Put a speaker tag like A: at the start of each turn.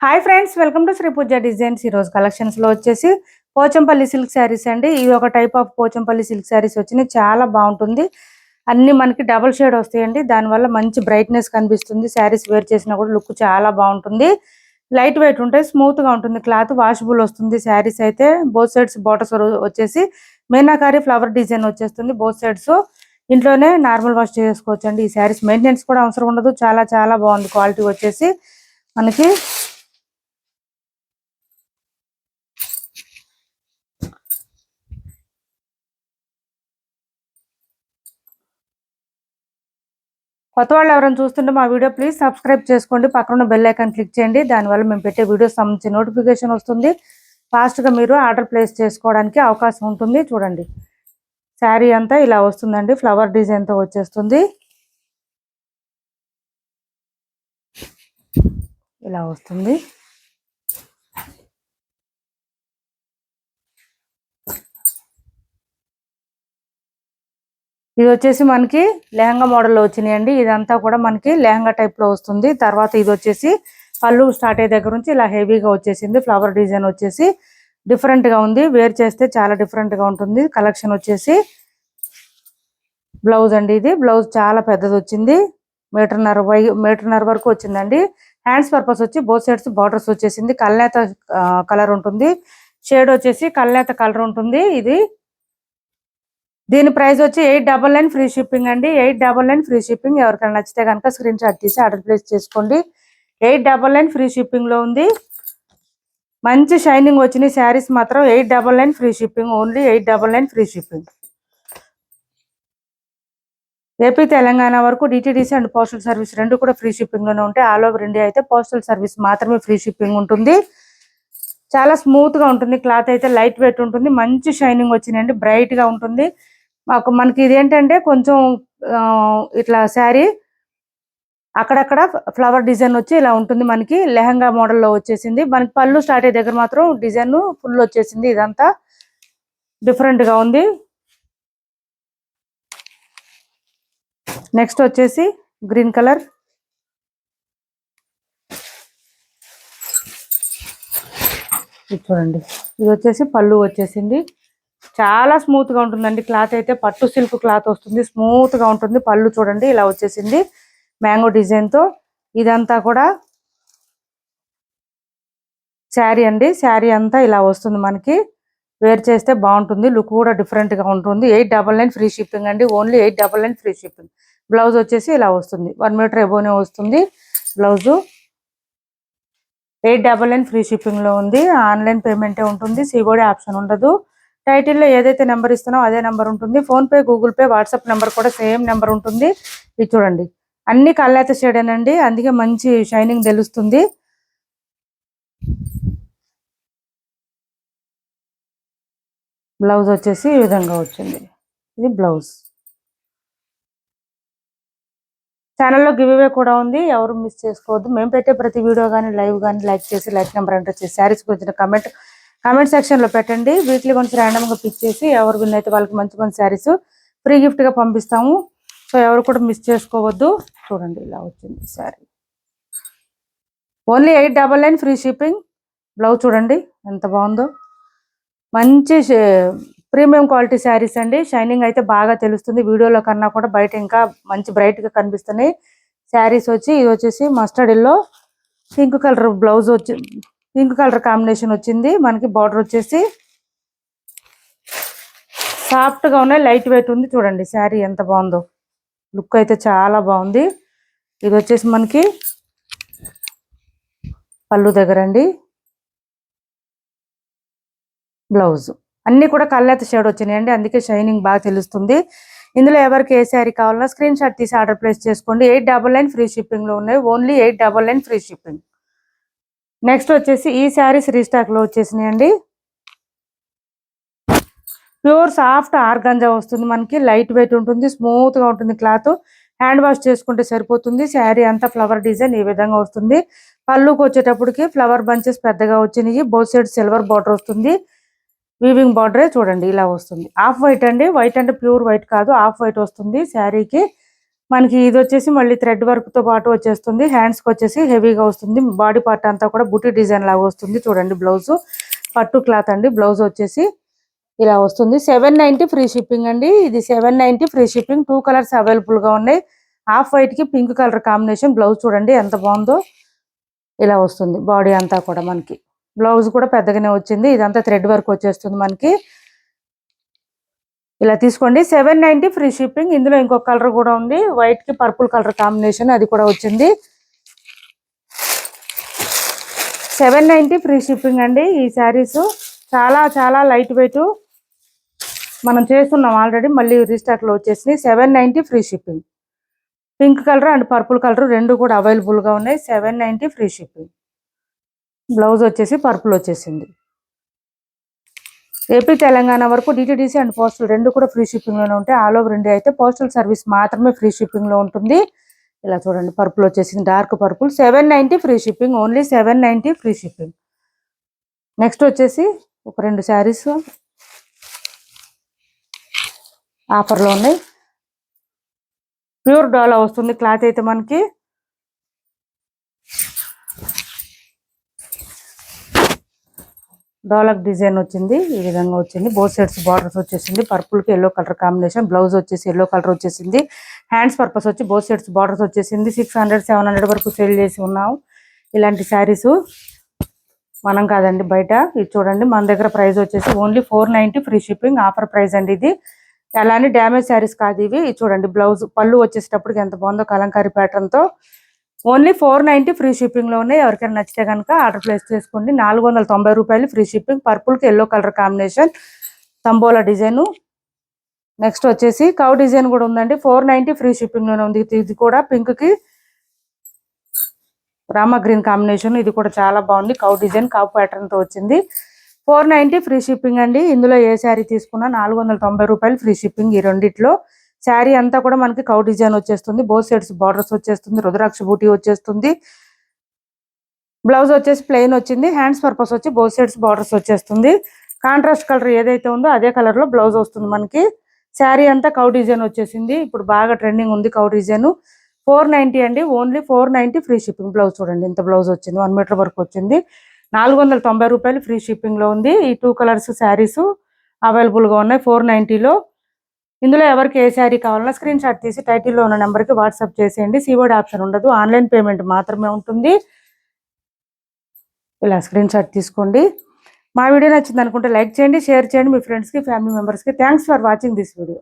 A: Hi friends, welcome to Shri Pooja designs. ఈ రోజు collections లో వచ్చేసి పోచంపల్లి సిల్క్ శారీస్ అండి. ఇది ఒక type of Pochampally silk saris వచ్చినాయి. చాలా బాగుంటుంది. అన్ని మనకి డబుల్ షేడ్ వస్తాయండి. దానివల్ల మంచి బ్రైట్నెస్ కనిపిస్తుంది. శారీస్ వేర్ చేసినా కూడా లుక్ చాలా బాగుంటుంది. లైట్ వెయిట్ ఉంటాయి, స్మూత్ గా ఉంటుంది. క్లాత్ వాషబుల్ వస్తుంది. శారీస్ అయితే బోత్ సైడ్స్ బార్డర్స్ వచ్చేసి మీనాకారి ఫ్లవర్ డిజైన్ వచ్చేస్తుంది. బోత్ సైడ్స్ ఇంట్లోనే నార్మల్ వాష్ చేసుకోవచ్చు అండి. ఈ శారీస్ మెయింటెనెన్స్ కూడా అవసరం ఉండదు. చాలా చాలా బాగుంది. క్వాలిటీ వచ్చేసి మనకి కొత్త వాళ్ళు ఎవరైనా చూస్తుంటే మా వీడియో ప్లీజ్ సబ్స్క్రైబ్ చేసుకోండి. పక్కన బెల్ ఐకాన్ క్లిక్ చేయండి. దానివల్ల మేము పెట్టే వీడియోస్ సంబంధించి నోటిఫికేషన్ వస్తుంది. ఫాస్ట్గా మీరు ఆర్డర్ ప్లేస్ చేసుకోవడానికి అవకాశం ఉంటుంది. చూడండి, శారీ అంతా ఇలా వస్తుందండి. ఫ్లవర్ డిజైన్తో వచ్చేస్తుంది. ఇలా వస్తుంది. ఇది వచ్చేసి మనకి లెహంగా మోడల్లో వచ్చినాయండి. ఇదంతా కూడా మనకి లెహంగా టైప్లో వస్తుంది. తర్వాత ఇది వచ్చేసి పళ్ళు స్టార్ట్ అయ్యే దగ్గర నుంచి ఇలా హెవీగా వచ్చేసింది. ఫ్లవర్ డిజైన్ వచ్చేసి డిఫరెంట్గా ఉంది. వేర్ చేస్తే చాలా డిఫరెంట్గా ఉంటుంది. కలెక్షన్ వచ్చేసి బ్లౌజ్ అండి. ఇది బ్లౌజ్ చాలా పెద్దది వచ్చింది. మీటర్న్నర వరకు వచ్చిందండి. హ్యాండ్స్ పర్పస్ వచ్చి బోత్ సైడ్స్ బార్డర్స్ వచ్చేసింది. కల్నేత కలర్ ఉంటుంది. షేడ్ వచ్చేసి కల్నేత కలర్ ఉంటుంది. దీని ప్రైస్ వచ్చి 899 ఫ్రీ షిప్పింగ్ అండి. 899 ఫ్రీ షిప్పింగ్. ఎవరికైనా నచ్చితే కనుక స్క్రీన్ షాట్ తీసి ఆర్డర్ ప్లేస్ చేసుకోండి. 899 ఫ్రీ షిప్పింగ్ లో ఉంది. మంచి షైనింగ్ వచ్చిన శారీస్ మాత్రం 899 free shipping. Only 899 free shipping. AP Telangana వరకు డిటిడిసి అండ్ పోస్టల్ సర్వీస్ రెండు కూడా ఫ్రీ షిప్పింగ్ లోనే ఉంటాయి. ఆల్ ఓవర్ ఇండియా అయితే పోస్టల్ సర్వీస్ మాత్రమే ఫ్రీ షిప్పింగ్ ఉంటుంది. చాలా స్మూత్ గా ఉంటుంది. క్లాత్ అయితే లైట్ వెయిట్ ఉంటుంది. మంచి షైనింగ్ వచ్చిందండి. బ్రైట్ గా ఉంటుంది. మనకి ఇదేంటంటే కొంచెం ఇట్లా శారీ అక్కడక్కడ ఫ్లవర్ డిజైన్ వచ్చి ఇలా ఉంటుంది. మనకి లెహంగా మోడల్లో వచ్చేసింది. మనకి పళ్ళు స్టార్ట్ అయ్యే దగ్గర మాత్రం డిజైన్ ఫుల్ వచ్చేసింది. ఇదంతా డిఫరెంట్ గా ఉంది. నెక్స్ట్ వచ్చేసి గ్రీన్ కలర్. ఇది చూడండి, ఇది వచ్చేసి పళ్ళు వచ్చేసింది. చాలా స్మూత్ గా ఉంటుందండి. క్లాత్ అయితే పట్టు సిల్క్ క్లాత్ వస్తుంది. స్మూత్ గా ఉంటుంది. పళ్ళు చూడండి ఇలా వచ్చేసింది మ్యాంగో డిజైన్ తో. ఇదంతా కూడా శారీ అండి. శారీ అంతా ఇలా వస్తుంది. మనకి వేర్ చేస్తే బాగుంటుంది. లుక్ కూడా డిఫరెంట్ గా ఉంటుంది. 899 ఫ్రీ షిప్పింగ్ అండి. Only 899 free shipping. బ్లౌజ్ వచ్చేసి ఇలా వస్తుంది. 1 మీటర్ ఎబోనే వస్తుంది బ్లౌజు. 899 ఫ్రీ షిప్పింగ్ లో ఉంది. ఆన్లైన్ పేమెంటే ఉంటుంది. సిఓడి ఆప్షన్ ఉండదు. టైటిల్లో ఏదైతే నెంబర్ ఇస్తున్నామో అదే నెంబర్ ఉంటుంది. PhonePe, Google pay, WhatsApp number కూడా సేమ్ నెంబర్ ఉంటుంది. ఇది చూడండి, అన్ని కల్లేత షేడేనండి. అందుకే మంచి షైనింగ్ తెలుస్తుంది. బ్లౌజ్ వచ్చేసి ఈ విధంగా వచ్చింది. ఇది బ్లౌజ్. ఛానల్లో గివ్ అవే కూడా ఉంది. ఎవరు మిస్ చేసుకోవద్దు. మేము పెట్టే ప్రతి వీడియో కానీ లైవ్ కానీ లైక్ చేసి లైక్ నెంబర్ ఎంటర్ చేసి శారీస్ గురించిన కామెంట్ సెక్షన్లో పెట్టండి. వీక్లీ కొంచెం ర్యాండమ్గా పిక్ చేసి ఎవరు విన్ అయితే వాళ్ళకి మంచి మంచి శారీస్ ఫ్రీ గిఫ్ట్గా పంపిస్తాము. సో ఎవరు కూడా మిస్ చేసుకోవద్దు. చూడండి ఇలా వచ్చింది sari. Only 899 free shipping. Blouse చూడండి ఎంత బాగుందో. మంచి ప్రీమియం క్వాలిటీ శారీస్ అండి. షైనింగ్ అయితే బాగా తెలుస్తుంది. వీడియోలో కన్నా కూడా బయట ఇంకా మంచి బ్రైట్గా కనిపిస్తున్నాయి శారీస్ వచ్చి. ఇది వచ్చేసి mustard yellow pink colour blouse వచ్చి పింక్ కలర్ కాంబినేషన్ వచ్చింది. మనకి బార్డర్ వచ్చేసి సాఫ్ట్గా ఉన్నాయి. లైట్ వెయిట్ ఉంది. చూడండి శారీ ఎంత బాగుందో. లుక్ అయితే చాలా బాగుంది. ఇది వచ్చేసి మనకి పళ్ళు దగ్గర అండి. బ్లౌజ్ అన్ని కూడా కల్లేత షేడ్ వచ్చినాయండి. అందుకే షైనింగ్ బాగా తెలుస్తుంది. ఇందులో ఎవరికి ఏ శారీ కావాలన్నా స్క్రీన్ షాట్ తీసి ఆర్డర్ ప్లేస్ చేసుకోండి. 899 ఫ్రీ షిప్పింగ్ లో ఉన్నాయి. Only 899 free shipping. నెక్స్ట్ వచ్చేసి ఈ శారీస్ రీస్టాక్ లో వచ్చేసినాయండి. ప్యూర్ సాఫ్ట్ ఆర్గంజా వస్తుంది. మనకి లైట్ వెయిట్ ఉంటుంది. స్మూత్ గా ఉంటుంది. క్లాత్ హ్యాండ్ వాష్ చేసుకుంటే సరిపోతుంది. శారీ అంతా ఫ్లవర్ డిజైన్ ఈ విధంగా వస్తుంది. పళ్ళుకి వచ్చేటప్పటికి ఫ్లవర్ బంచెస్ పెద్దగా వచ్చినాయి. బోత్ సైడ్ సిల్వర్ బార్డర్ వస్తుంది. వీవింగ్ బార్డరే చూడండి ఇలా వస్తుంది. ఆఫ్ వైట్ అండి. వైట్ అంటే ప్యూర్ వైట్ కాదు, ఆఫ్ వైట్ వస్తుంది శారీకి. మనకి ఇది వచ్చేసి మళ్ళీ థ్రెడ్ వర్క్ తో పాటు వచ్చేస్తుంది. హ్యాండ్స్ కి వచ్చేసి హెవీగా వస్తుంది. బాడీ పార్ట్ అంతా కూడా బుటీ డిజైన్ లాగా వస్తుంది. చూడండి బ్లౌజ్ పట్టు క్లాత్ అండి. బ్లౌజ్ వచ్చేసి ఇలా వస్తుంది. 790 ఫ్రీ షిప్పింగ్ అండి. ఇది 790 ఫ్రీ షిప్పింగ్. 2 కలర్స్ అవైలబుల్ గా ఉన్నాయి. హాఫ్ వైట్ కి పింక్ కలర్ కాంబినేషన్. బ్లౌజ్ చూడండి ఎంత బాగుందో. ఇలా వస్తుంది బాడీ అంతా కూడా మనకి. బ్లౌజ్ కూడా పెద్దగానే వచ్చింది. ఇదంతా థ్రెడ్ వర్క్ వచ్చేస్తుంది మనకి. ఇలా తీసుకోండి. 790 ఫ్రీ షిప్పింగ్. ఇందులో ఇంకొక కలర్ కూడా ఉంది. వైట్ కి పర్పుల్ కలర్ కాంబినేషన్ అది కూడా వచ్చింది. 790 ఫ్రీ షిప్పింగ్ అండి. ఈ శారీస్ చాలా చాలా లైట్ వెయిట్. మనం చేస్తున్నాం ఆల్రెడీ, మళ్ళీ రీస్టాక్ లో వచ్చేసి 790 free shipping. Pink colour and purple colour రెండు కూడా అవైలబుల్ గా ఉన్నాయి. 790 ఫ్రీ షిప్పింగ్. బ్లౌజ్ వచ్చేసి పర్పుల్ వచ్చేసింది. ఏపీ తెలంగాణ వరకు డిటిడిసి అండ్ పోస్టల్ రెండు కూడా ఫ్రీ షిప్పింగ్ లోనే ఉంటాయి. ఆల్ ఓవర్ ఇండియా అయితే పోస్టల్ సర్వీస్ మాత్రమే ఫ్రీ షిప్పింగ్ లో ఉంటుంది. ఇలా చూడండి పర్పుల్ వచ్చేసింది, dark purple. 790 free shipping. Only 790 free shipping. Next వచ్చేసి ఒక రెండు శారీస్ ఆఫర్లో ఉన్నాయి. ప్యూర్ డోలా వస్తుంది క్లాత్ అయితే మనకి. డోలక్ డిజైన్ వచ్చింది. ఈ విధంగా వచ్చింది. బోత్ సైడ్స్ బార్డర్స్ వచ్చేసింది. పర్పుల్ కి ఎల్లో కలర్ కాంబినేషన్. బ్లౌజ్ వచ్చేసి ఎల్లో కలర్ వచ్చేసింది. హ్యాండ్స్ పర్పస్ వచ్చి బోత్ సైడ్స్ బార్డర్స్ వచ్చేసింది. 600-700 వరకు సేల్ చేసి ఉన్నాం. ఇలాంటి శారీస్ మనం కాదండి బయట. ఇది చూడండి మన దగ్గర ప్రైస్ వచ్చేసి only 490 free shipping. Offer price అండి ఇది. అలానే డ్యామేజ్ శారీస్ కాదు ఇవి. చూడండి బ్లౌజ్ పళ్ళు వచ్చేటప్పటికి ఎంత బాగుందో కలంకారీ ప్యాటర్న్ తో. ఓన్లీ 490 ఫ్రీ షిప్పింగ్ లో ఉన్నాయి. ఎవరికైనా నచ్చితే కనుక ఆర్డర్ ప్లేస్ చేసుకోండి. 490 రూపాయలు ఫ్రీ షిప్పింగ్. పర్పుల్ కి yellow colour combination, tambola design. Next వచ్చేసి కౌ డిజైన్ కూడా ఉందండి. 490 ఫ్రీ షిప్పింగ్ లోనే ఉంది. ఇది కూడా పింక్ కి రామా గ్రీన్ కాంబినేషన్. ఇది కూడా చాలా బాగుంది. కౌ డిజైన్ కౌ ప్యాటర్న్ తో వచ్చింది. 490 ఫ్రీ షిప్పింగ్ అండి. ఇందులో ఏ శారీ తీసుకున్నా 490 రూపాయలు ఫ్రీ షిప్పింగ్. ఈ రెండిట్లో శారీ అంతా కూడా మనకి కౌ డిజైన్ వచ్చేస్తుంది. బోత్ సైడ్స్ బార్డర్స్ వచ్చేస్తుంది. రుద్రాక్ష బూటీ వచ్చేస్తుంది. బ్లౌజ్ వచ్చేసి ప్లెయిన్ వచ్చింది. హ్యాండ్స్ పర్పస్ వచ్చి బోత్ సైడ్స్ బార్డర్స్ వచ్చేస్తుంది. కాంట్రాస్ట్ కలర్ ఏదైతే ఉందో అదే కలర్ లో బ్లౌజ్ వస్తుంది మనకి. శారీ అంతా కౌ డిజైన్ వచ్చేసింది. ఇప్పుడు బాగా ట్రెండింగ్ ఉంది కౌ డిజైన్. 490 అండి. Only 490 free shipping. బ్లౌజ్ చూడండి ఇంత బ్లౌజ్ వచ్చింది. 1 మీటర్ వరకు వచ్చింది. 490 రూపాయలు ఫ్రీ షిప్పింగ్ లో ఉంది. ఈ 2 కలర్స్ శారీస్ అవైలబుల్ గా ఉన్నాయి 490లో. ఇందులో ఎవరికి ఏ శారీ కావాలన్నా స్క్రీన్ షాట్ తీసి టైటిల్లో ఉన్న నెంబర్కి వాట్సాప్ చేసేయండి. సిఓడి ఆప్షన్ ఉండదు, ఆన్లైన్ పేమెంట్ మాత్రమే ఉంటుంది. ఇలా స్క్రీన్ షాట్ తీసుకోండి. మా వీడియో నచ్చింది అనుకుంటే లైక్ చేయండి, షేర్ చేయండి మీ ఫ్రెండ్స్కి, ఫ్యామిలీ మెంబర్స్కి. Thanks for watching this video.